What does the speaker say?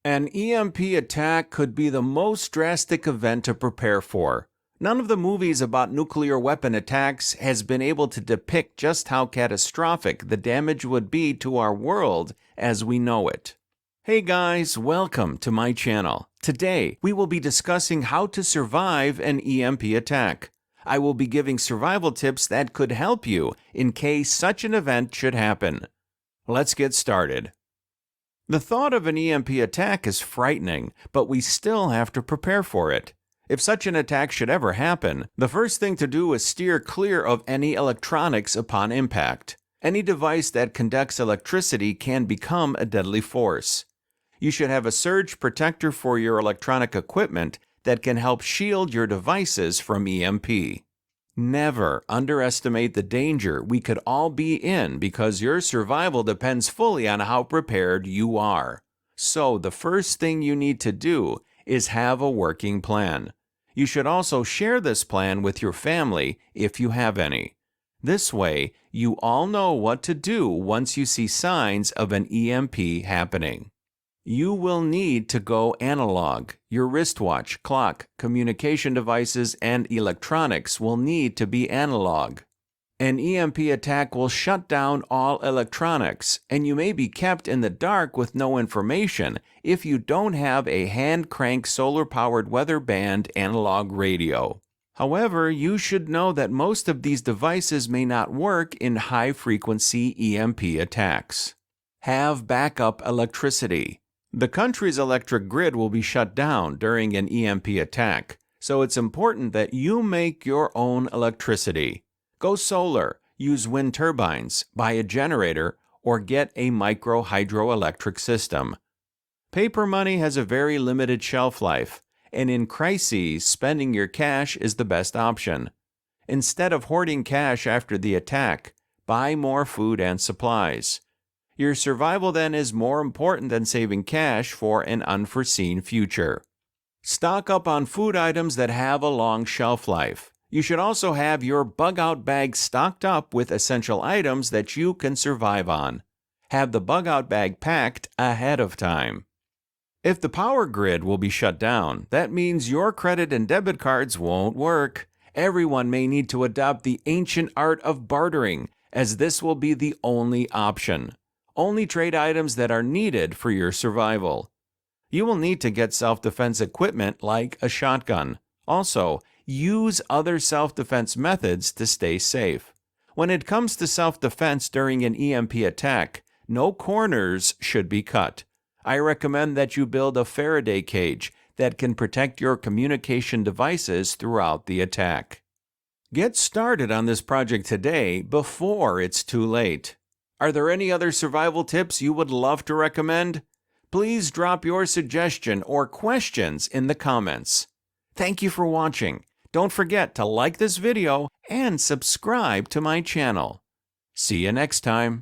An EMP attack could be the most drastic event to prepare for. None of the movies about nuclear weapon attacks has been able to depict just how catastrophic the damage would be to our world as we know it. Hey guys, welcome to my channel. Today, we will be discussing how to survive an EMP attack. I will be giving survival tips that could help you in case such an event should happen. Let's get started. The thought of an EMP attack is frightening, but we still have to prepare for it. If such an attack should ever happen, the first thing to do is steer clear of any electronics upon impact. Any device that conducts electricity can become a deadly force. You should have a surge protector for your electronic equipment that can help shield your devices from EMP. Never underestimate the danger we could all be in because your survival depends fully on how prepared you are. So the first thing you need to do is have a working plan. You should also share this plan with your family if you have any. This way, you all know what to do once you see signs of an EMP happening. You will need to go analog. Your wristwatch, clock, communication devices, and electronics will need to be analog. An EMP attack will shut down all electronics, and you may be kept in the dark with no information if you don't have a hand-crank solar-powered weather band analog radio. However, you should know that most of these devices may not work in high-frequency EMP attacks. Have backup electricity. The country's electric grid will be shut down during an EMP attack, so it's important that you make your own electricity. Go solar, use wind turbines, buy a generator, or get a micro-hydroelectric system. Paper money has a very limited shelf life, and in crises, spending your cash is the best option. Instead of hoarding cash after the attack, buy more food and supplies. Your survival then is more important than saving cash for an unforeseen future. Stock up on food items that have a long shelf life. You should also have your bug-out bag stocked up with essential items that you can survive on. Have the bug-out bag packed ahead of time. If the power grid will be shut down, that means your credit and debit cards won't work. Everyone may need to adopt the ancient art of bartering, as this will be the only option. Only trade items that are needed for your survival. You will need to get self-defense equipment like a shotgun. Also, use other self-defense methods to stay safe. When it comes to self-defense during an EMP attack, no corners should be cut. I recommend that you build a Faraday cage that can protect your communication devices throughout the attack. Get started on this project today before it's too late. Are there any other survival tips you would love to recommend? Please drop your suggestion or questions in the comments. Thank you for watching. Don't forget to like this video and subscribe to my channel. See you next time.